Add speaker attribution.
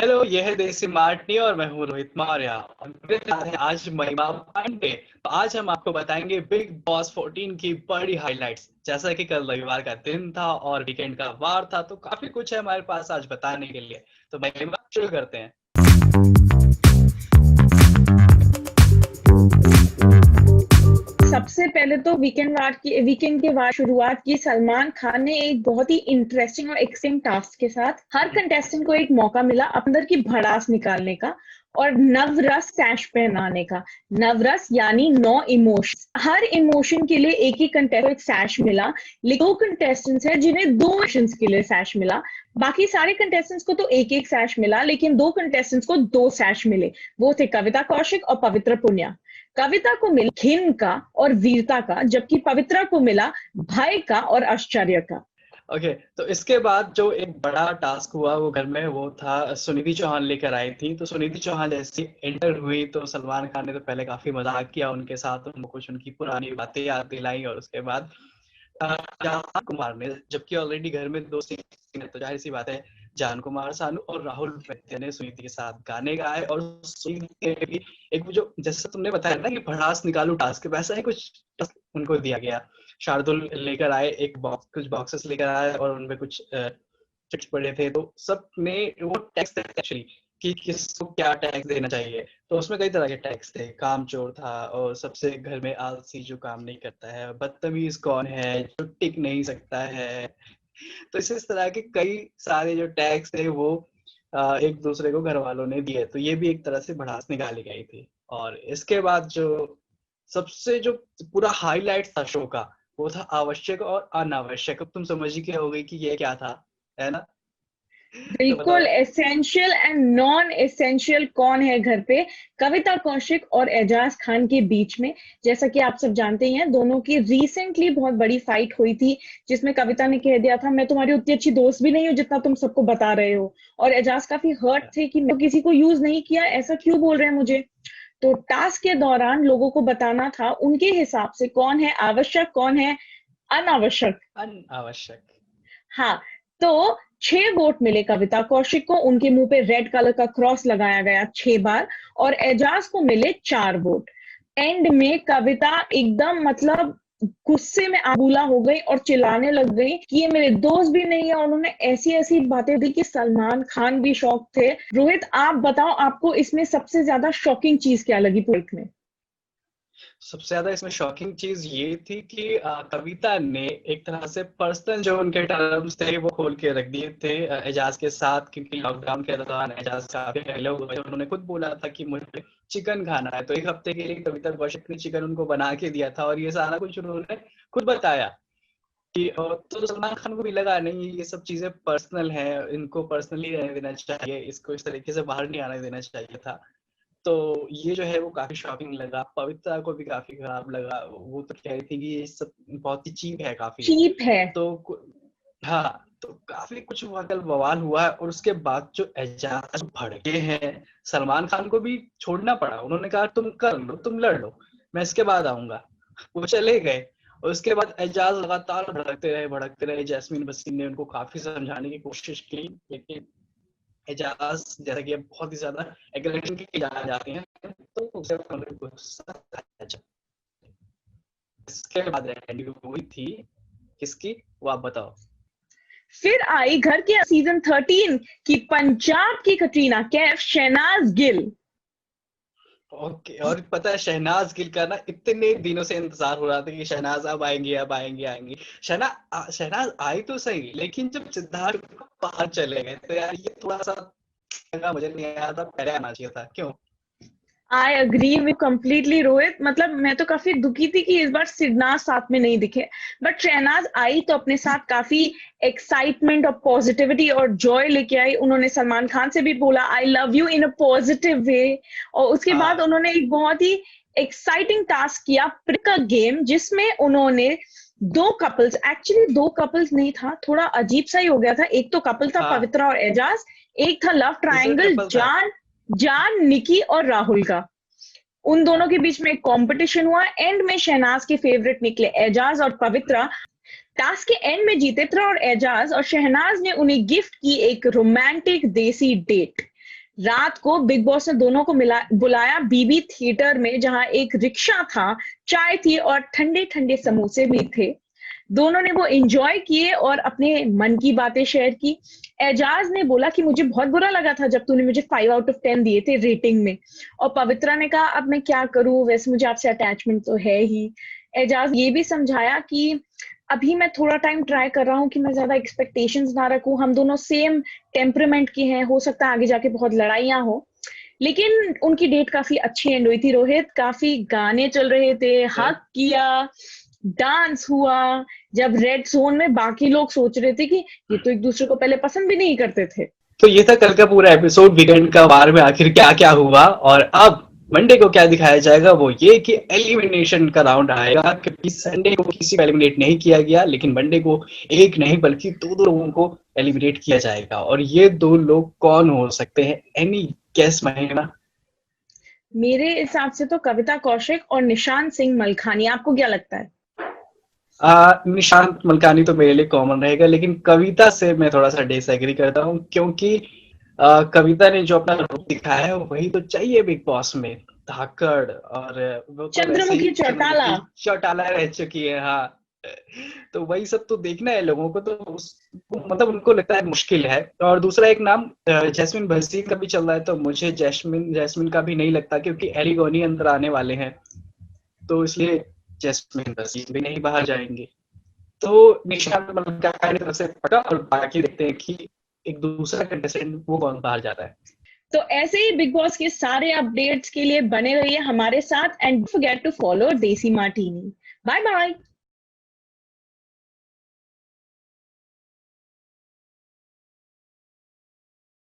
Speaker 1: Hello, ये है देसी मार्टनी और मैं हूँ रोहित मौर्य और मेरे साथ है आज महिमा पांडे। तो आज हम आपको बताएंगे बिग बॉस 14 की बड़ी हाइलाइट्स। जैसा कि कल रविवार का दिन था और वीकेंड का वार था, तो काफी कुछ है हमारे पास आज बताने के लिए। तो महिमा, शुरू करते हैं।
Speaker 2: सबसे पहले तो वीकेंड के बाद शुरुआत की सलमान खान ने एक बहुत ही इंटरेस्टिंग और एक्साइटिंग टास्क के साथ। हर कंटेस्टेंट को एक मौका मिला अंदर की भड़ास निकालने का और नवरस सैश पहनाने का। नवरस यानी 9 इमोशन, हर इमोशन के लिए एक ही कंटेस्टेंट को एक सैश मिला, लेकिन 2 कंटेस्टेंट्स हैं जिन्हें 2 इमोशंस के लिए सैश मिला। बाकी सारे कंटेस्टेंट्स को तो एक एक सैश मिला, लेकिन 2 कंटेस्टेंट्स को 2 सैश मिले। वो थे कविता कौशिक और पवित्र पुनिया। कविता को मिला घिन का और वीरता का, जबकि पवित्रा को मिला भय का और आश्चर्य का।
Speaker 1: ओके, तो इसके बाद जो एक बड़ा टास्क हुआ वो घर में, वो था सुनिधि चौहान लेकर आई थी। तो सुनिधि चौहान जैसी एंटर हुई तो सलमान खान ने तो पहले काफी मजाक किया उनके साथ, उनको कुछ उनकी पुरानी बातें याद दिलाई। और उसके बाद जान कुमार ने, जबकि ऑलरेडी घर में 2 सीन है तो जाहिर सी बात है, जान कुमार सानू और राहुल वैद्य ने सुनीति के साथ गाने गाए। और सुनीति ने भी एक वो जो जैसे तुमने बताया ना कि भड़ास निकालू टास्क, वैसा ही कुछ टास्क उनको दिया गया। शार्दुल लेकर आए कुछ बॉक्सेस लेकर आए और उनमें कुछ चिट्स पड़े थे, तो सब ने वो टैक्स थे एक्चुअली कि किसको क्या टैक्स देना चाहिए। तो उसमें कई तरह के टैक्स थे। कामचोर था, और सबसे घर में आलसी जो काम नहीं करता है, बदतमीज कौन है जो टिक नहीं सकता है। तो इस तरह के कई सारे जो टैक्स थे वो एक दूसरे को घर वालों ने दिए। तो ये भी एक तरह से भड़ास निकाली गई थी। और इसके बाद जो सबसे जो पूरा हाईलाइट था शो का, वो था आवश्यक और अनावश्यक। अब तुम समझ ही गए होगे कि ये क्या था, है ना? तो
Speaker 2: बिल्कुल,
Speaker 1: बताओ।
Speaker 2: एसेंशियल एंड नॉन एसेंशियल कौन है घर पे? कविता कौशिक और एजाज खान के बीच में। जैसा कि आप सब जानते ही हैं, दोनों की रिसेंटली बहुत बड़ी फाइट हुई थी, जिसमें कविता ने कह दिया था मैं तुम्हारी उतनी अच्छी दोस्त भी नहीं हूँ जितना तुम सबको बता रहे हो। और एजाज काफी हर्ट थे कि मैं तो किसी को यूज नहीं किया, ऐसा क्यों बोल रहे हैं मुझे। तो टास्क के दौरान लोगों को बताना था उनके हिसाब से कौन है आवश्यक, कौन है अनावश्यक।
Speaker 1: अनावश्यक।
Speaker 2: हाँ, तो 6 वोट मिले कविता कौशिक को, उनके मुंह पे रेड कलर का क्रॉस लगाया गया 6 बार। और एजाज को मिले 4 वोट। एंड में कविता एकदम मतलब गुस्से में आबूला हो गई और चिल्लाने लग गई कि ये मेरे दोस्त भी नहीं है। और उन्होंने ऐसी ऐसी बातें दी कि सलमान खान भी शॉक थे। रोहित, आप बताओ, आपको इसमें सबसे ज्यादा शॉकिंग चीज क्या लगी पूरे में?
Speaker 1: सबसे ज्यादा इसमें शॉकिंग चीज ये थी कि कविता ने एक तरह से पर्सनल जो उनके टर्म्स थे वो खोल के रख दिए थे एजाज के साथ। क्योंकि लॉकडाउन के दौरान एजाज काफी पहले हुए थे, उन्होंने खुद बोला था कि मुझे चिकन खाना है। तो एक हफ्ते के लिए कविता कौशिक ने चिकन उनको बना के दिया था, और ये सारा कुछ उन्होंने खुद बताया कि तो सलमान खान को भी लगा नहीं, ये सब चीजें पर्सनल है, इनको पर्सनली रहने देना चाहिए, इसको इस तरीके से बाहर नहीं आने देना चाहिए था। तो ये जो है वो काफी शॉकिंग लगा। पवित्रा को भी काफी खराब लगा, वो तो कह रही थी कि ये सब बहुत ही चीप है काफी।
Speaker 2: चीप है।
Speaker 1: तो हाँ, तो काफी कुछ वहाँ कल बवाल हुआ है। और उसके बाद जो एजाज भड़के हैं, सलमान खान को भी छोड़ना पड़ा। उन्होंने कहा तुम कर लो, तुम लड़ लो, मैं इसके बाद आऊंगा। वो चले गए। और उसके बाद एजाज लगातार भड़कते रहे। जैस्मीन वसीम ने उनको काफी समझाने की कोशिश की, लेकिन एजाज जैसा कि अब बहुत ही ज्यादा एग्रेशन की जाती हैं, तो उसे गुस्सा आ जाता। इसके बाद एंडिंग हुई थी किसकी, वो आप बताओ।
Speaker 2: फिर आई घर के सीजन 13 की पंजाब की कटरीना कैफ, शहनाज गिल।
Speaker 1: ओके, और पता है शहनाज गिल का ना इतने दिनों से इंतजार हो रहा था कि शहनाज अब आएंगी, अब आएंगी आएंगी। शहनाज आई तो सही, लेकिन जब सिद्धार्थ बाहर चले गए तो यार ये थोड़ा सा लगा, मुझे नहीं आया था, पहले आना चाहिए था। क्यों?
Speaker 2: I agree with completely Rohit. मतलब मैं तो काफी दुखी थी कि इस बार सिडनाज साथ में नहीं दिखे। बट शहनाज आई तो अपने साथ काफी एक्साइटमेंट और पॉजिटिविटी और जॉय लेके आई। उन्होंने सलमान खान से भी बोला I love you in a positive way. और उसके बाद
Speaker 1: हाँ
Speaker 2: उन्होंने एक बहुत ही एक्साइटिंग टास्क किया, पिक अ गेम, जिसमें उन्होंने 2 कपल्स, एक्चुअली 2 कपल्स नहीं था, थोड़ा अजीब सा ही हो गया था। एक तो कपल था
Speaker 1: हाँ,
Speaker 2: पवित्रा और एजाज, एक था लव
Speaker 1: दूसरा
Speaker 2: ट्रायंगल
Speaker 1: कपल था।
Speaker 2: जान जान निकी और राहुल का। उन दोनों के बीच में एक कंपटीशन हुआ। एंड में शहनाज के फेवरेट निकले एजाज और पवित्रा। टास्क के एंड में जीते थे और एजाज, और शहनाज ने उन्हें गिफ्ट की एक रोमांटिक देसी डेट। रात को बिग बॉस ने दोनों को बुलाया बीबी थिएटर में, जहां एक रिक्शा था, चाय थी और ठंडे ठंडे समोसे भी थे। दोनों ने वो एंजॉय किए और अपने मन की बातें शेयर की। एजाज ने बोला कि मुझे बहुत बुरा लगा था जब तूने मुझे 5 आउट ऑफ 10 दिए थे रेटिंग में। और पवित्रा ने कहा अब मैं क्या करूं, वैसे मुझे आपसे अटैचमेंट तो है ही। एजाज ये भी समझाया कि अभी मैं थोड़ा टाइम ट्राई कर रहा हूँ कि मैं ज्यादा एक्सपेक्टेशंस ना रखूं, हम दोनों सेम टेम्परामेंट के हैं, हो सकता है आगे जाके बहुत लड़ाइयां हो। लेकिन उनकी डेट काफी अच्छी एंड हुई थी रोहित, काफी गाने चल रहे थे, हक किया, डांस हुआ। जब रेड जोन में बाकी लोग सोच रहे थे कि ये तो एक दूसरे को पहले पसंद भी नहीं करते थे।
Speaker 1: तो ये था कल का पूरा एपिसोड वीकेंड का वार में आखिर क्या क्या हुआ, और अब मंडे को क्या दिखाया जाएगा वो ये कि एलिमिनेशन का राउंड आएगा, क्योंकि संडे को किसी को एलिमिनेट नहीं किया गया, लेकिन मंडे को एक नहीं बल्कि दो लोगों को एलिमिनेट किया जाएगा। और ये 2 लोग कौन हो सकते हैं? एनी गेस महिमा?
Speaker 2: मेरे हिसाब से तो कविता कौशिक और निशांत सिंह मलखानी। आपको क्या लगता है?
Speaker 1: निशांत मलकानी तो मेरे लिए कॉमन रहेगा, लेकिन कविता से मैं थोड़ा सा डिसएग्री करता हूँ, क्योंकि कविता ने जो अपना रूप दिखाया है वही तो चाहिए बिग बॉस में, धाकड़, और वो तो वैसे ही
Speaker 2: चंद्रमुखी चौटाला।
Speaker 1: चौटाला रह चुकी है। हाँ, तो वही सब तो देखना है लोगों को, तो मतलब उनको लगता है मुश्किल है। और दूसरा एक नाम जैस्मिन भसीन का भी चल रहा है, तो मुझे जैस्मिन का भी नहीं लगता, क्योंकि एलिगोनी अंदर आने वाले हैं, तो इसलिए जैस्मिन भसीन भी नहीं बाहर जाएंगे। तो निशांत मलकानी तरफ से पटा, और बाकी देखते हैं कि एक दूसरा कंटेस्टेंट वो कौन बाहर जाता है।
Speaker 2: तो ऐसे ही बिग बॉस के सारे अपडेट्स के लिए बने रहिए हमारे साथ and don't forget to follow Desi martini. Bye bye.